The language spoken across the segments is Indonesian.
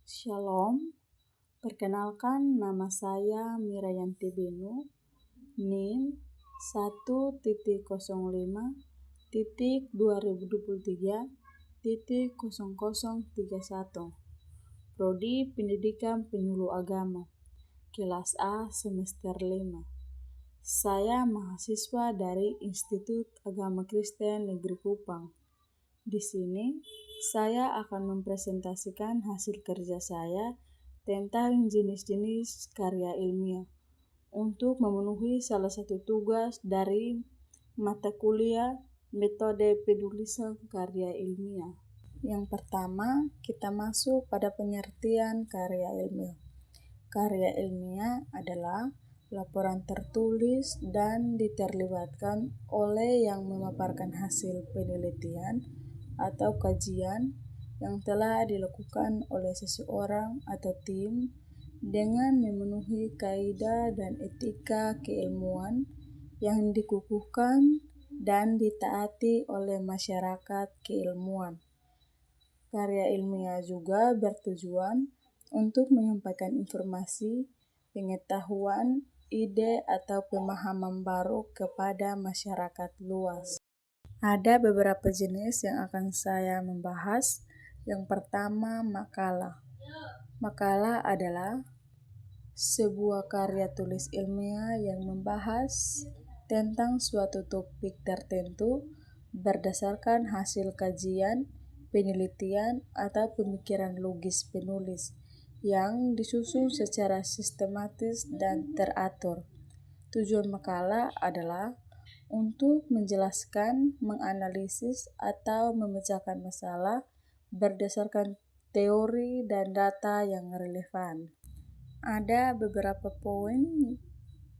Shalom, perkenalkan nama saya Mirayanti Benu, NIM 1.05.2023.0031, Prodi Pendidikan Penyuluh Agama, kelas A semester 5. Saya mahasiswa dari Institut Agama Kristen Negeri Kupang. Di sini, saya akan mempresentasikan hasil kerja saya tentang jenis-jenis karya ilmiah untuk memenuhi salah satu tugas dari mata kuliah metode penulisan karya ilmiah. Yang pertama, kita masuk pada pengertian karya ilmiah. Karya ilmiah adalah laporan tertulis dan diterlibatkan oleh yang memaparkan hasil penelitian atau kajian yang telah dilakukan oleh seseorang atau tim dengan memenuhi kaidah dan etika keilmuan yang dikukuhkan dan ditaati oleh masyarakat keilmuan. Karya ilmiah juga bertujuan untuk menyampaikan informasi, pengetahuan, ide, atau pemahaman baru kepada masyarakat luas. Ada beberapa jenis yang akan saya membahas. Yang pertama, makalah. Makalah adalah sebuah karya tulis ilmiah yang membahas tentang suatu topik tertentu berdasarkan hasil kajian, penelitian, atau pemikiran logis penulis yang disusun secara sistematis dan teratur. Tujuan makalah adalah untuk menjelaskan, menganalisis, atau memecahkan masalah berdasarkan teori dan data yang relevan. Ada beberapa poin.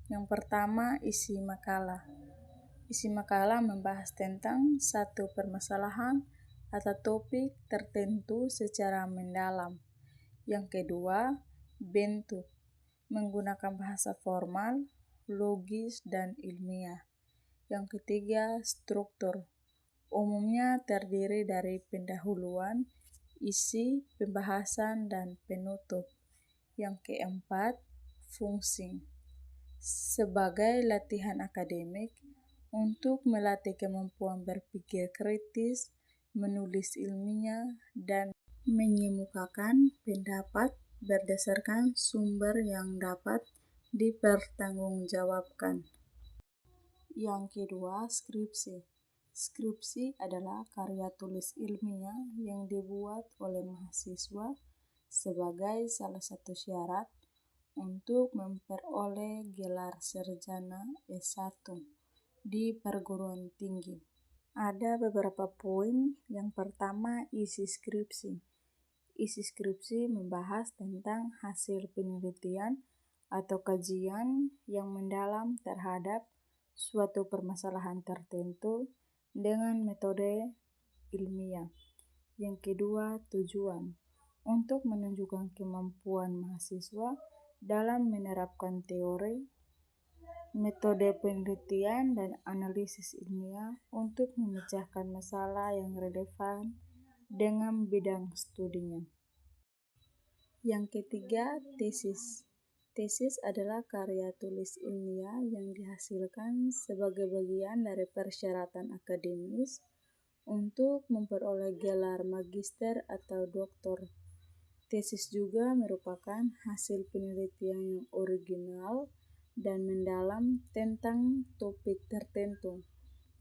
Yang pertama, isi makalah. Isi makalah membahas tentang satu permasalahan atau topik tertentu secara mendalam. Yang kedua, bentuk. Menggunakan bahasa formal, logis, dan ilmiah. Yang ketiga, struktur. Umumnya terdiri dari pendahuluan, isi, pembahasan, dan penutup. Yang keempat, fungsi. Sebagai latihan akademik untuk melatih kemampuan berpikir kritis, menulis ilmiah, dan mengemukakan pendapat berdasarkan sumber yang dapat dipertanggungjawabkan. Yang kedua, skripsi. Skripsi adalah karya tulis ilmiah yang dibuat oleh mahasiswa sebagai salah satu syarat untuk memperoleh gelar sarjana S1 di perguruan tinggi. Ada beberapa poin. Yang pertama, isi skripsi. Isi skripsi membahas tentang hasil penelitian atau kajian yang mendalam terhadap suatu permasalahan tertentu dengan metode ilmiah. Yang kedua, tujuan. Untuk menunjukkan kemampuan mahasiswa dalam menerapkan teori, metode penelitian, dan analisis ilmiah untuk memecahkan masalah yang relevan dengan bidang studinya. Yang ketiga, tesis. Tesis adalah karya tulis ilmiah yang dihasilkan sebagai bagian dari persyaratan akademis untuk memperoleh gelar magister atau doktor. Tesis juga merupakan hasil penelitian yang original dan mendalam tentang topik tertentu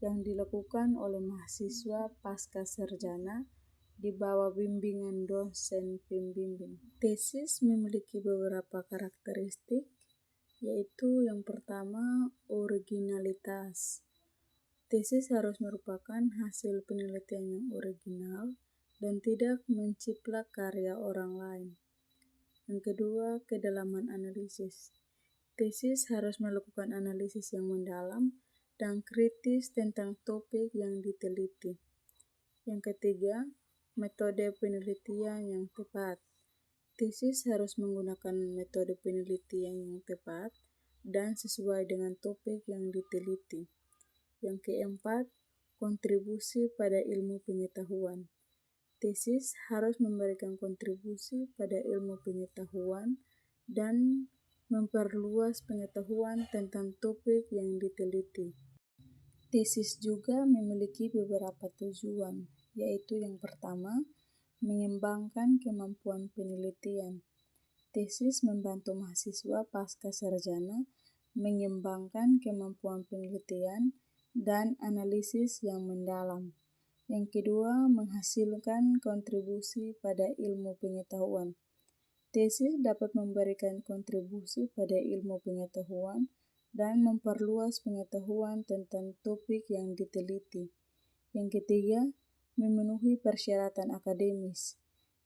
yang dilakukan oleh mahasiswa pasca sarjana di bawah bimbingan dosen pembimbing. Tesis memiliki beberapa karakteristik, yaitu yang pertama, originalitas. Tesis harus merupakan hasil penelitian yang original dan tidak menciplak karya orang lain. Yang kedua, kedalaman analisis. Tesis harus melakukan analisis yang mendalam dan kritis tentang topik yang diteliti. Yang ketiga, metode penelitian yang tepat. Tesis harus menggunakan metode penelitian yang tepat dan sesuai dengan topik yang diteliti. Yang keempat, kontribusi pada ilmu pengetahuan. Tesis harus memberikan kontribusi pada ilmu pengetahuan dan memperluas pengetahuan tentang topik yang diteliti. Tesis juga memiliki beberapa tujuan, yaitu yang pertama, mengembangkan kemampuan penelitian. Tesis membantu mahasiswa pasca sarjana mengembangkan kemampuan penelitian dan analisis yang mendalam. Yang kedua, menghasilkan kontribusi pada ilmu pengetahuan. Tesis dapat memberikan kontribusi pada ilmu pengetahuan dan memperluas pengetahuan tentang topik yang diteliti. Yang ketiga, memenuhi persyaratan akademis.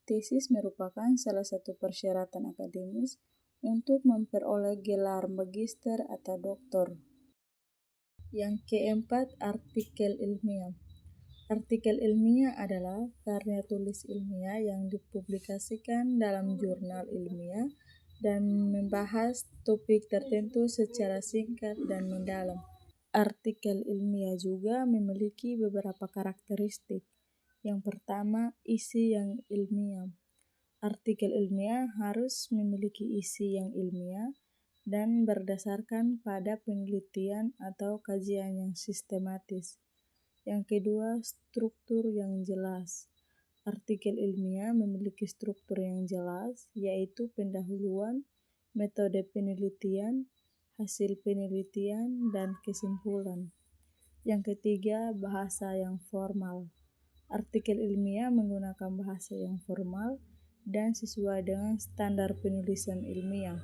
Tesis merupakan salah satu persyaratan akademis untuk memperoleh gelar magister atau doktor. Yang keempat, artikel ilmiah. Artikel ilmiah adalah karya tulis ilmiah yang dipublikasikan dalam jurnal ilmiah dan membahas topik tertentu secara singkat dan mendalam. Artikel ilmiah juga memiliki beberapa karakteristik. Yang pertama, isi yang ilmiah. Artikel ilmiah harus memiliki isi yang ilmiah dan berdasarkan pada penelitian atau kajian yang sistematis. Yang kedua, struktur yang jelas. Artikel ilmiah memiliki struktur yang jelas, yaitu pendahuluan, metode penelitian, hasil penelitian, dan kesimpulan. Yang ketiga, bahasa yang formal. Artikel ilmiah menggunakan bahasa yang formal dan sesuai dengan standar penulisan ilmiah.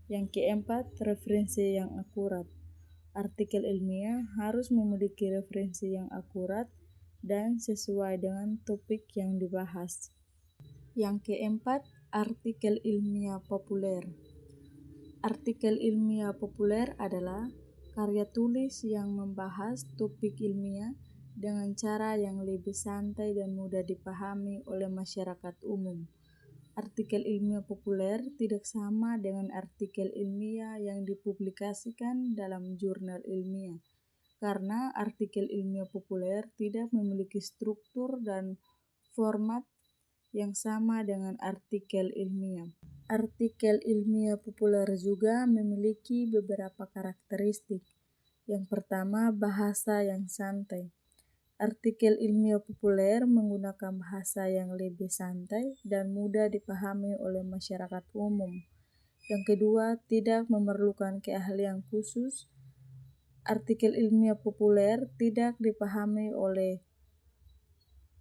Yang keempat, referensi yang akurat. Artikel ilmiah harus memiliki referensi yang akurat dan sesuai dengan topik yang dibahas. Yang keempat, artikel ilmiah populer. Artikel ilmiah populer adalah karya tulis yang membahas topik ilmiah dengan cara yang lebih santai dan mudah dipahami oleh masyarakat umum. Artikel ilmiah populer tidak sama dengan artikel ilmiah yang dipublikasikan dalam jurnal ilmiah, karena artikel ilmiah populer tidak memiliki struktur dan format yang sama dengan artikel ilmiah. Artikel ilmiah populer juga memiliki beberapa karakteristik. Yang pertama, bahasa yang santai. Artikel ilmiah populer menggunakan bahasa yang lebih santai dan mudah dipahami oleh masyarakat umum. Yang kedua, tidak memerlukan keahlian khusus. Artikel ilmiah populer tidak dipahami oleh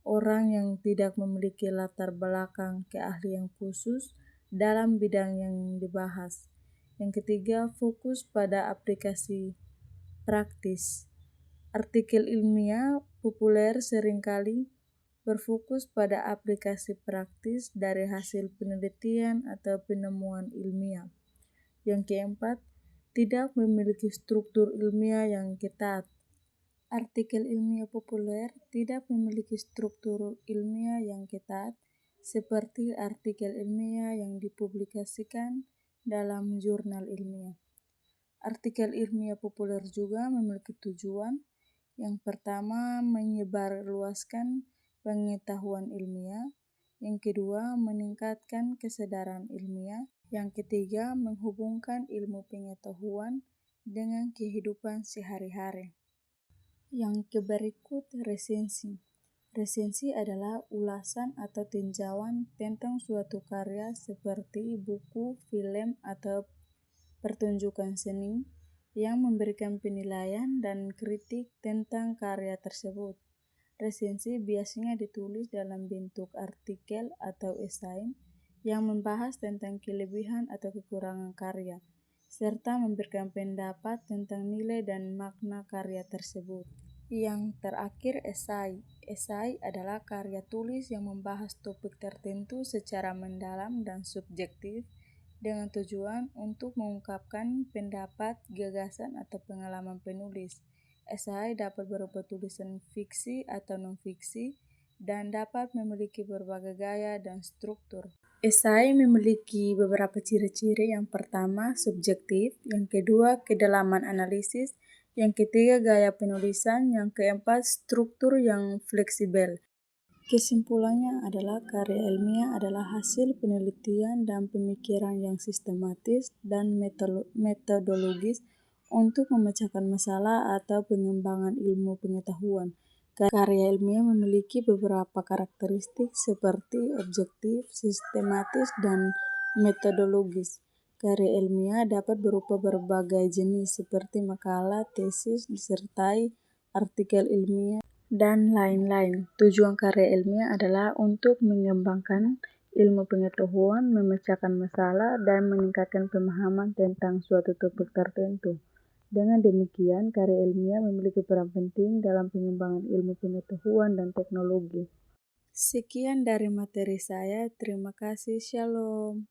orang yang tidak memiliki latar belakang keahlian khusus dalam bidang yang dibahas. Yang ketiga, fokus pada aplikasi praktis. Artikel ilmiah populer seringkali berfokus pada aplikasi praktis dari hasil penelitian atau penemuan ilmiah. Yang keempat, tidak memiliki struktur ilmiah yang ketat. Artikel ilmiah populer tidak memiliki struktur ilmiah yang ketat seperti artikel ilmiah yang dipublikasikan dalam jurnal ilmiah. Artikel ilmiah populer juga memiliki tujuan. Yang pertama, menyebarluaskan pengetahuan ilmiah. Yang kedua, meningkatkan kesadaran ilmiah. Yang ketiga, menghubungkan ilmu pengetahuan dengan kehidupan sehari-hari. Yang berikut, resensi. Resensi adalah ulasan atau tinjauan tentang suatu karya seperti buku, film, atau pertunjukan seni yang memberikan penilaian dan kritik tentang karya tersebut. Resensi biasanya ditulis dalam bentuk artikel atau esai yang membahas tentang kelebihan atau kekurangan karya, serta memberikan pendapat tentang nilai dan makna karya tersebut. Yang terakhir, esai. Esai adalah karya tulis yang membahas topik tertentu secara mendalam dan subjektif dengan tujuan untuk mengungkapkan pendapat, gagasan, atau pengalaman penulis. Esai dapat berupa tulisan fiksi atau non-fiksi dan dapat memiliki berbagai gaya dan struktur. Esai memiliki beberapa ciri-ciri. Yang pertama, subjektif. Yang kedua, kedalaman analisis. Yang ketiga, gaya penulisan. Yang keempat, struktur yang fleksibel. Kesimpulannya adalah karya ilmiah adalah hasil penelitian dan pemikiran yang sistematis dan metodologis untuk memecahkan masalah atau pengembangan ilmu pengetahuan. Karya ilmiah memiliki beberapa karakteristik seperti objektif, sistematis, dan metodologis. Karya ilmiah dapat berupa berbagai jenis seperti makalah, tesis, disertai, artikel ilmiah, dan lain-lain. Tujuan karya ilmiah adalah untuk mengembangkan ilmu pengetahuan, memecahkan masalah, dan meningkatkan pemahaman tentang suatu topik tertentu. Dengan demikian, karya ilmiah memiliki peran penting dalam pengembangan ilmu pengetahuan dan teknologi. Sekian dari materi saya. Terima kasih. Shalom.